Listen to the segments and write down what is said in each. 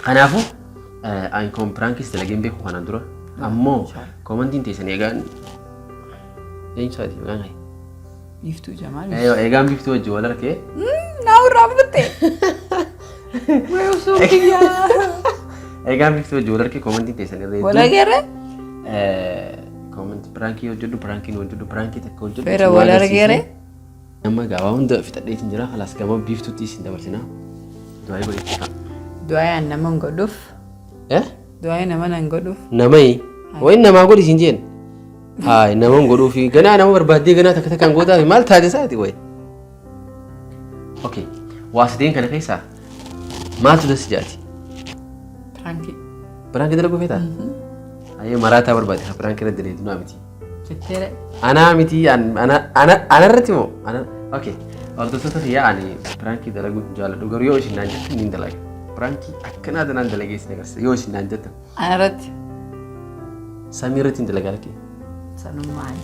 Kanaafuu ani kompiraankis dalageen beeku kanaan dura ammoo komantiin teessan eegaan eenyusaati eegaan hayi biftuu Jamaal eegaan biftuu wajji wal arkee naa urraa butte weesoo kiyya eegaan biftuu wajji wal arkee komantiin teessan irra wala gere komantii pirankii hojjedhu pirankii takka hojjedhu fera wala gere amma gaabaa hunda fixadheetiin jira halaas gama biftuutti isin dabarsinaa du'aa godhetti du'aa nama godhuuf du'aa nama nan godhuuf namai way nama godhi sin jeen hay nama godhuuf ganaa nama barbaadee ganaa takka takkaan gootaa maal taate saati way okay waasideen kana keessa maaltu das jaati pirankii dalagu feeta ay marata barbaade ha pirankii irra dileetu naa miti jettere ana miti ana irratti moo ana okay hordoftoota yaa ani pirankii dalagu jaaladhu garuu yoo isin naan jettan niin dalaga pirankii akkana danaan dalagees nagarsa yoo isin naan jettan ana irratti samii irratti dalagaa lakkee sanummaan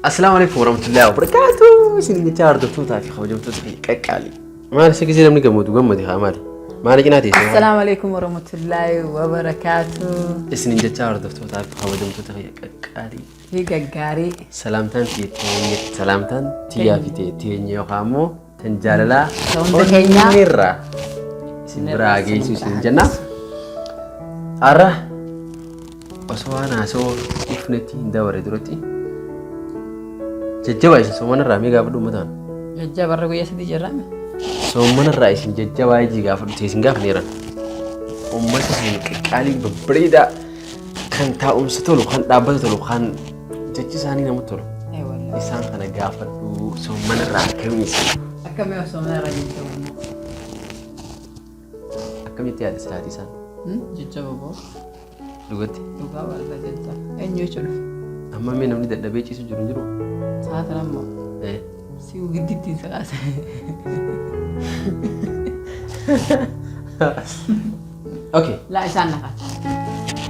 السلام عليكم ورحمة الله وبركاته. سيدي جار دكتور في خوجم تدخي كعلي. ما لسه كذي لم نجمود وجمد يا مالي. ما لقيناتي. السلام عليكم ورحمة الله وبركاته. سيدي جار دكتور في خوجم تدخي كعلي. هي كعاري. سلامتان تيجي سلامتان تيا في تيجي يوهامو تنجارلا. نيرة. سنبراغي سنجنا. أرى. أسوانا سو إفنتي دوري دروتي. jajjaba isin soomana irraa mee gaafa dhumataan jajjaba irra guyyaa sadii jirrame soomana irraa isin jajjabaa iji gaafa dhute isin gaafa neeran ummata isin qaqqaalii babbareedaa kan taa'umsa tolu kan dhaabbata tolu kan jechi isaanii namatti tolu isaan kana gaafadhu soomana irraa akkamiis akkamii soomana irraa jajjabamu akkamitti yaadda silaatii isaan jajjaba boo dhugatti dhugaa walba jajjaba eenyu jechuudha amma mee namni dadhabee ciisu jiru jiru saata nammo si gidditti saqaasa okay la isaan nafa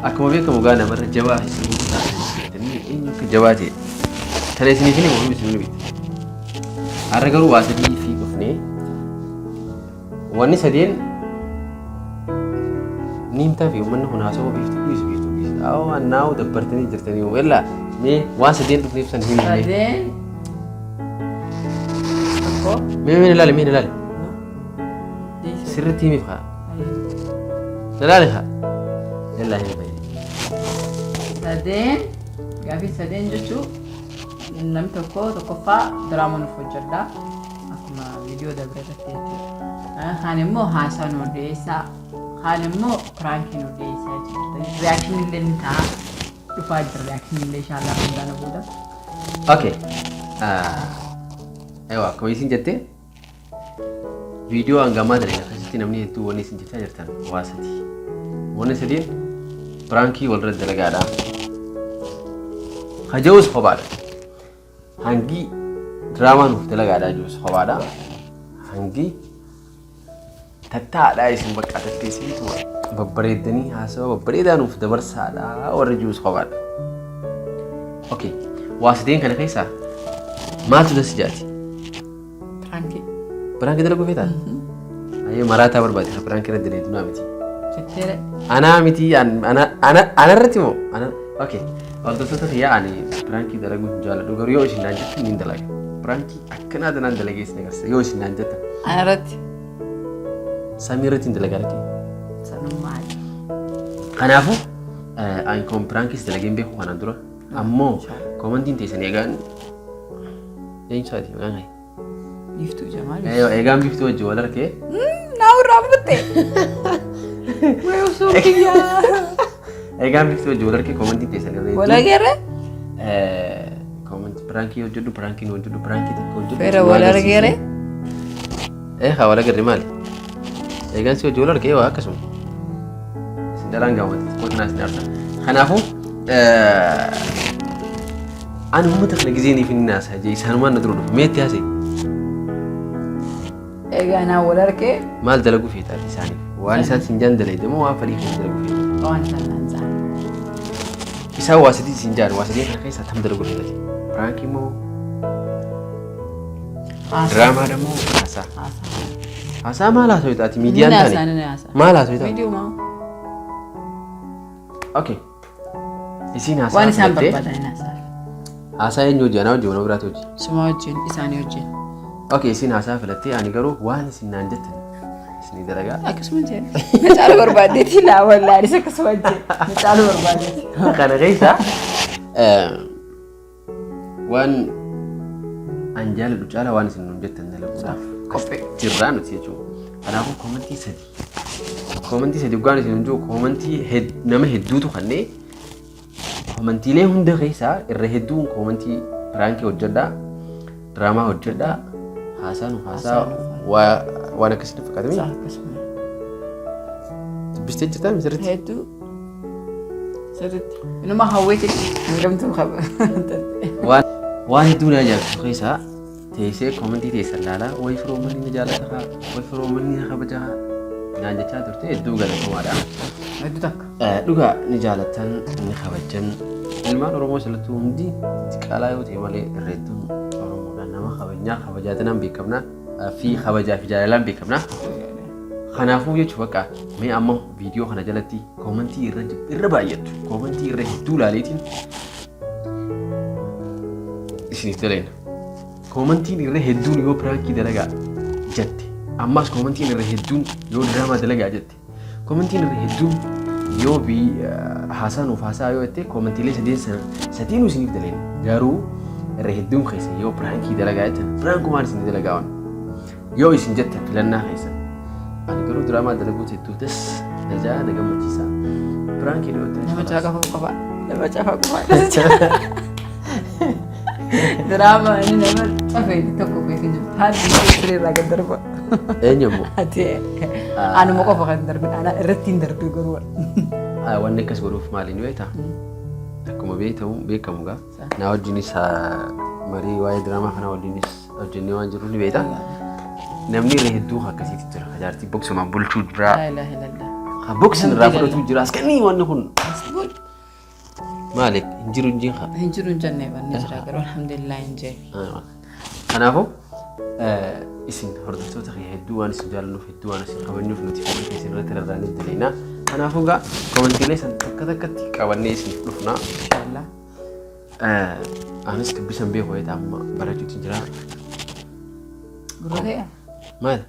akkuma beekamu gaa namarra jabaa isin taatanii eenyu akka jabaate tana isiniif ni mootummaa isin nuti har'a garuu waa sadii fi dhufnee wanni sadeen niimtaa fi uummanni kun haasawaa biiftuu awwa annaawu dabbartanii jirtanii walla mee waan sadeen dhufneef san hin sadeen tokko mee ilaali sirriitti himiif haa ilaali haa illaa hin fayyadu sadeen gaafii sadeen jechuun namni tokkoffaa diraamaa nuuf hojjedha akkuma viidiyoo dabre irratti jechuudha kaan immoo haasaa nu odeessaa kaan immoo pirankii nu odeessaa jechuudha reakshinii illee ni ta'a dhufaa jira reakshinii illee inshaallah hundaan booda okay aywa akkuma isin jettee viidiyoo hangamaa dalagaa keessatti namni hedduu wanni isin jechaa jirtan waa sadii wanni sadiin pirankii walirra dalagaadha haja'us kophaadha hangi diraamaa nuuf dalagaadha jirus kophaadha hangi tattaadha isin bakka tatteessitu babbareeddanii haasawaa babbareedaa nuuf dabarsaadha warra jirus kophaadha okay waa sadeen kana keessaa maaltu das jaati pirankii dalagu feetaa ayee maraataa barbaade ha pirankii irra dileetu naa miti jettere ana miti ana irratti moo ana okay hordoftoota yaa ani pirankii dalagu jaaladhu garuu yoo isin naan jettan niin dalaga pirankii akkanaa danaan dalagees nagarsa yoo isin naan jettan ana irratti samii irratti hin dalagaa lakkee sanummaan kanaafuu ani pirankii dalageen beeku kanaan dura ammoo komantiin teessan eegaan eenyusaati eegaan hayi biftuu Jamaal eegaan biftuu wajji wal arkee naa urraa butte weesoo kiyya eegaan biftuu wajji wal arkee komantiin teessan irra wala gere komantii pirankii hojjedhu pirankii takka hojjedhu fera wala gere haa wala gere maali eegaan si wajji wal arkee waa akkasuma isin daraan gaawwate qotinaa isin arsa kanaafuu ani uummata kana gizeeniif inni naasaa jee isaanumaan na dura dhufu meetti haasee egaa naa wal arkee maal dalaguu feetaati isaaniif waan isaatti siin jandale demoo waan fadhii keessa dalagu feetu. Waan sanaan zaa. Isaa waa sadii siin jaan waa sadii kana keessa tam dalagu feetu. Pirankii moo diraamaa demoo haasaa. Haasaa maal haasa'u taati miidiyaan taane maal haasa'u taati. Viidiyoo maa. Okay. Isiin haasaa Waan isaan barbaadan haasaa. Haasaa eenyu hojii anaa hojii mana biraatti hojii. Suma wajjin isaanii wajjin. Okay, isiin haasaa filattee ani garuu waan isin naan jettan isinii dalagaa. Akkasuma jedhe. Na caalu barbaaddeetii laa wallaanis akkasuma jedhe. Na caalu barbaaddeetii. Kana keessa waan an jaaladhu caala waan isin nuun jettan dalaguudhaaf Qophee. jirraa nuti jechuudha. Kanaafuu koomantii sadii dhugaan isin hunduu koomantii nama hedduutu kannee koomantiilee hunda keessaa irra hedduun koomantii piraankii hojjedhaa, diraamaa hojjedhaa, haasaa nu haasaa waan akkasii fakkaatame. Akkasuma. Dubbistee jirtaa misirritti? Hedduu. Sirriitti. Inuma hawweetii hangamtuu qaba. Waan hedduu na ajaa'ibsu keessaa teessee koomantii teessan laalaa wayi firoomanni na jaalataa wayi firoomanni na kabajaa naan jechaa turte hedduu galatoomaadha. Hedduu takka. Dhugaa ni jaalatan ni kabajan ilmaan Oromoo salatu hundi xiqqaalaa yoo ta'e malee irra hedduun Oromoodhaan nama kabajnaa kabajaatinaan beekamnaa fi kabajaa fi jaalalaan beekamnaa. Kanaafuu jechuun bakka mee amma viidiyoo kana jalatti koomantii irra baay'attu koomantii irra hedduu laaleetiin isiniif daleena. Koomantiin irra hedduun yoo piraankii dalagaa jette ammas koomantiin irra hedduun yoo diraamaa dalagaa jette koomantiin irra hedduun yoo haasaa nuuf haasaa yoo jette koomantiilee sadii nu isiniif daleena. Garuu irra hedduun keessa yoo piraankii dalagaa jettan piraankumaan isin dalagaa yoo isin jettan filannaa keessa. Ani garuu diraamaa dalaguutu hedduutas najaa na gammachiisa. Piraankii dhiyootti. Nama caaqa qofaa. Nama caaqa qofaa. Drama ini nama cafee tokko keessa jiru. Haati sirriirraa gad darba. Eenyummoo? Ati anuma qofa kan darbe ana irratti hin darbe garuu. Wanni akkas godhuuf maaliin beektaa? Akkuma beekamu gaa. Na wajjinis marii waa'ee diraamaa kana wajjinis hojjennee waan jirru ni beektaa? Namni irra hedduu akkasiitti jira. Ajaartii boksumaan bulchuu jira. Boksin irraa fudhatu jira. Askanii wanni kun. Maaliif hinjiru hin jiru? Hinjiru hin jennee banne jira garuu alhamdulillah hin jee. Kanaafuu isin hordoftoota hedduu waan isin jaallannuuf hedduu waan isin kabajnuuf nuti fuula keessan irratti rarraanee daleena. Kanaafuu gaa koomantiilee san takka takkatti qabannee isiniif dhufna. Inshallah. Anis dubbisan beeku wayitaa amma barachuutti jira. Gurra Maal?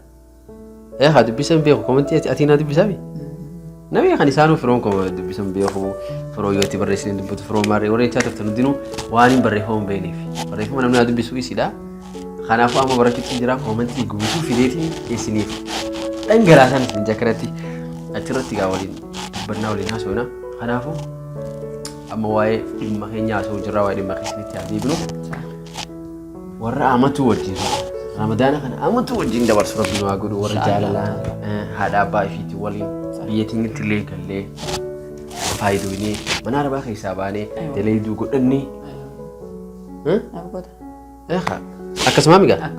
Haa dubbisan beeku koomantii ati naa dubbisaami? Namni kan isaanuu firoon koo dubbisan beeku firoo yoo itti barreessanii dubbatu firoo maarree warra jechaa turtan hundinuu waan hin barreeffamu beekneef barreeffama namni haa dubbisuu isidha. Kanaafuu amma barachuutti jira koomantii guutuu fideetiin isiniif dhangalaasan isin jakkaratti achirratti gaa waliin dubbannaa waliin haasofna. Kanaafuu amma waa'ee dhimma keenya haasofuu jirra waa'ee dhimma keessanitti haa deebinu. Warra amatuu wajjin Ramadaana kana amatu wajjin dabarsu rabbiin waa godhu warra jaalalaan haadha abbaa ifiitti waliin biyya teenyatti illee gallee faayidoonii mana arbaa keessaa baanee daleeduu godhannee akkasuma migaa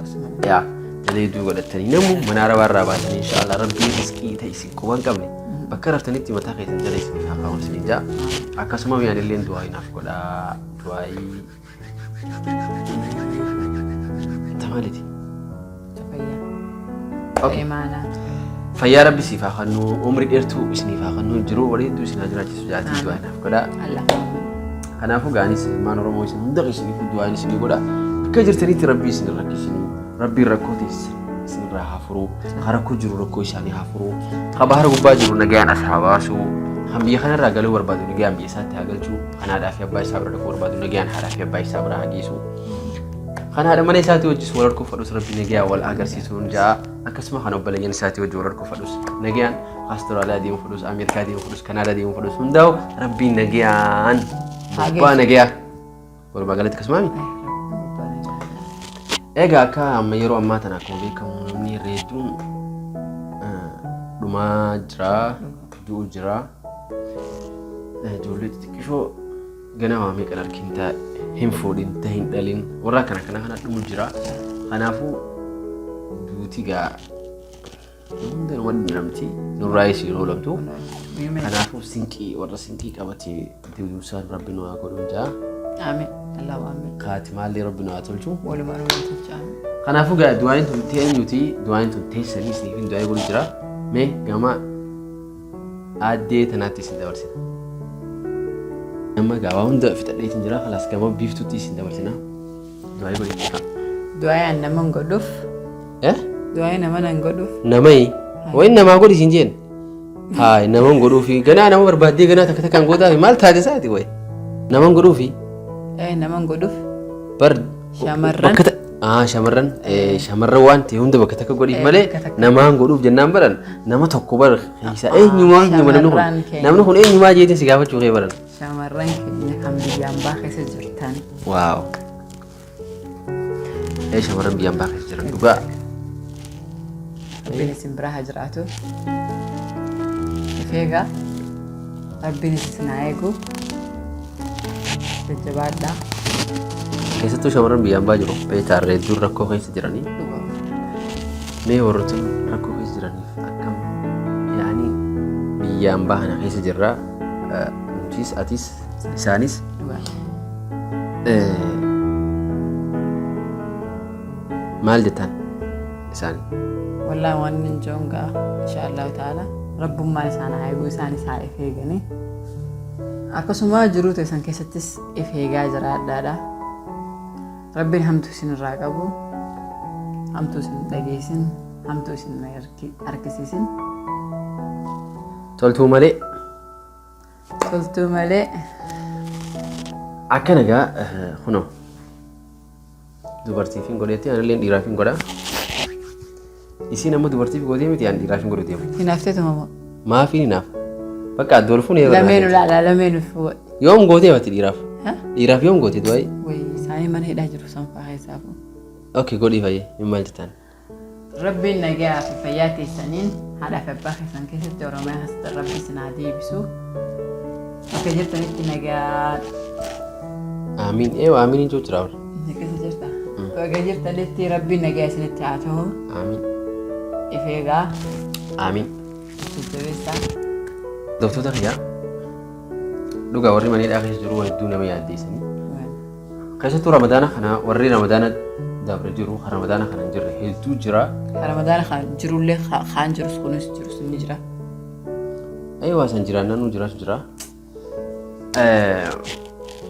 yaa daleeduu godhattanii namu mana arbaa irraa baatanii inshaallah rabbiin riskii ta'e isin quban qabne bakka raftanitti mataa keessan jala isiniif haa kaa'uun isin jaa akkasuma miyaan illee du'aayi naaf godhaa du'aayi tamaaliti. Okay. Fayyaa rabbi siif haa kennu umrii dheertuu isiniif haa kennu jiruu walii hedduu isin haa jiraachisu jaatii du'aa naaf godhaa. Kanaafuu gaanis ilmaan Oromoo isin hunda isiniif du'aa isinii godha. Bakka jirtanitti rabbii isin rakkisinu rabbiin rakkoo teessan isinirraa haa furu. Haa rakkoo jiru rakkoo isaanii haa furu. Haa bahara gubbaa jiru nagayaan as haa baasu. Kan biyya kanarraa galuu barbaadu nagayaan biyya isaatti haa galchu. Kan haadhaa fi abbaa isaa bira dhaquu barbaadu nagayaan haadhaa fi abbaa isaa bira haa geessu. Kan haadha mana isaatti wajjis wal harkuu fadhus rabbi nagayaan wal agarsiisuun jaa akkasuma kan obboleeyyan isaatti wajjin wal harkuu fadhus nagayaan Austraaliyaa deemu fadhus Ameerikaa deemu fadhus Kanaadaa deemu fadhus hundaa'u rabbi nagayaan gubbaa nagayaa walumaa galatti akkasumaami. Egaa akka amma yeroo ammaa tana akkuma beekamu namni irra hedduun dhumaa jira du'u jira ijoollee xixiqqishoo ganama meeqan argin ta'a hin fuudhin ta'e hin dhalin warra kana dhumu jira. Kanaafuu duuti gaa Hundeen waliin namti nurraa isii oolamtu. Kanaafuu sinqii warra sinqii qabatee deebi'uusaan rabbi nu haa godhu jaa. Amiin. Allahu amiin. Kaati maallee rabbi nu haa tolchu. Walumaa nu haa tolchu. Kanaafuu gaa du'aan tun teenyuti du'aan tun teessanii isiniif du'aa godhu jira. Mee gama addee tanaatti isin dabarsina. Amma gabaa hunda fixadheetiin jira kalaas gama biiftuutti isin dabarsina. Du'aa godhu jira. Du'aa nama hin godhuuf. Du'aa nama hin godhuuf. Namai wayin namaa godhi isin jeen. Haa nama hin godhuufi ganaa nama barbaaddee ganaa takka takkaan gootaa maal taate isaati wayi. Nama hin godhuufi. Nama hin godhuuf. Bar shamarran. Shamarran shamarran waan ta'e hunda bakka takka godhiif malee nama hin godhuuf jennaan baran nama tokko bar isa eenyumaa namni kun eenyumaa jeetiin si gaafachuu kee baran. Shamarran keenya kan biyyaan baa keessa jirtan. Waaw. Shamarran biyyaan baa keessa jiran dhugaa. Rabbiin isin biraa haa jiraatu. Ifeegaa rabbiin isin haa eegu. Jajjabaadhaa. Keessattuu shamarran biyyaan baa jiru beektaarree dur rakkoo keessa jiranii. Mee warroota rakkoo keessa jiraniif akkam yaani biyyaan baa kana keessa jirraa nutis atis isaanis maal jettan isaanii? Wallaan waan hin joongaa inshaallahu ta'ala rabbummaan isaan haa eegu isaanis haa if eeganii. Akkasuma jiruu teessan keessattis if eegaa jiraadhaadha. Rabbiin hamtuu isin irraa qabu, hamtuu isin dhageessin, hamtuu isin harkisiisin. Toltuu malee. Toltuu malee. Akkana gaa kunoo dubartiif hin godheetti anillee dhiiraaf hin godhaa. Isiin amma dubartiif godhee miti ani dhiiraaf hin godhee miti. Hinaafteetu mamoo. Maaf hinaaf. Bakka addoolfuun eegalee. Lameenuu laala lameenuu fuudhe. Yoom gootee bati dhiiraaf? Dhiiraaf yoom gootee du'aayi? Isaanii mana hidhaa jiru sanfaa keessaafu. Okay godhii fayyee hin maal jettaan? Rabbiin nagaa fi fayyaa teessaniin haadhaa fi abbaa keessan keessatti Oromiyaa keessatti rabbi isin haa deebisu. Akka jirtanitti nagaa. Amiin amiin hin jira wal. Keessa jirta. Akka jirtanitti rabbiin nagaa isinitti haa ta'u. Amiin. Ifeegaa. Amiin. Jajjabeessaa. Dooftoota kiyyaa dhugaa warri mana hidhaa keessa jiru hedduu nama yaaddeessanii. Keessattuu ramadaana kana warri ramadaana dabre jiru ramadaana kana hin jirre hedduu jira. Ramadaana kana jirullee kaan jirus kunis jirus ni jira. Waa san jiraan naannoo jiraatu jira.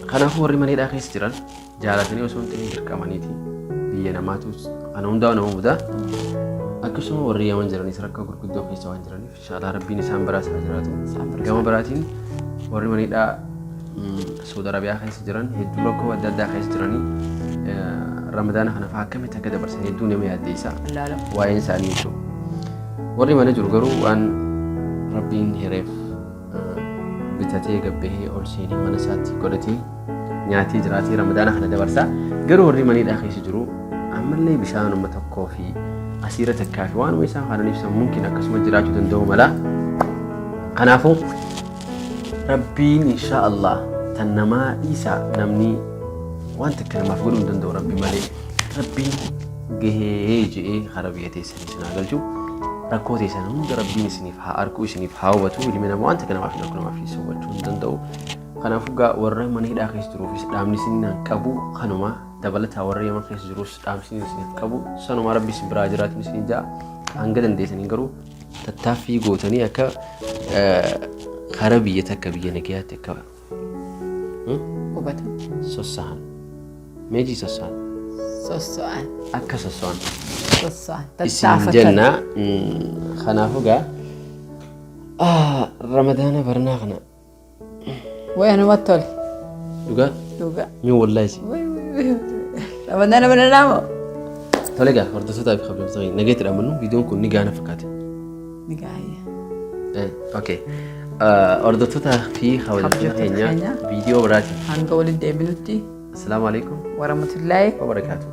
Kanaafuu warri mana hidhaa keessa jiran jaalatanii osoo hin ta'in dirqamaniiti. Biyya namaatu kana hundaa nama mudaa. Akkasuma warri yaman jiranis rakkoo gurguddoo keessa waan jiraniif inshaallah rabbiin isaan biraas haa jiraatu. Gama biraatiin warri mana hidhaa Saudi Arabiyaa keessa jiran hedduu rakkoo adda addaa keessa jiranii ramadaana kanaaf akkamitti akka dabarsan hedduu nama yaaddeessa waa'een isaanii jechuudha. Warri mana jiru garuu waan rabbiin hireef bitatee gabbahee ol seenii mana isaatti godhatee nyaatee jiraatee ramadaana kana dabarsa. Garuu warri mana hidhaa keessa jiru ammallee bishaan umma tokkoo fi asiira takkaa fi waanuma isaan kanan ibsan mumkin akkasuma jiraachuu danda'u mala. Kanaafuu rabbiin insha Allah tan namaa dhiisa namni waan takka namaaf godhuu hin danda'u rabbi malee. Rabbiin gahee je'ee hara biyya teessanii isin haa galchu. Rakkoo teessan hunda rabbiin isiniif haa arku isiniif haa hubatu. Ilmi namaa waan takka namaaf hin arku namaaf isa hubachuu hin danda'u. Kanaafuu gaa warra mana hidhaa keessa jiruufis dhaamni isin qabu kanuma dabalataa warra yaman keessa jirus dhaamsi isiniif qabu sanuma rabbi isin biraa jiraatin isin ja'a. Hanga dandeessanii garuu tattaaffii gootanii akka hara biyya takka biyya nagayaatti akka hubatu. Sossa'an. Meejii sossa'an. Sossa'an. Akka sossa'an. Sossa'an. Isin jenna kanaafuu gaa ramadaana barnaa kana. Way anumatti tole. Dhugaa? Dhugaa. Mii wallaahi. Ramadaana barnaa moo? Tole gaa hordoftoota fi kabajamtoota nagaatti dhamannu viidiyoon kun ni gaana fakkaate. Ni gaaya. Okay. Hordoftoota fi kabajamtoota keenya viidiyoo biraati. Hanga walitti deebinutti. Assalaamu alaikum warahmatullahi wabarakatuh.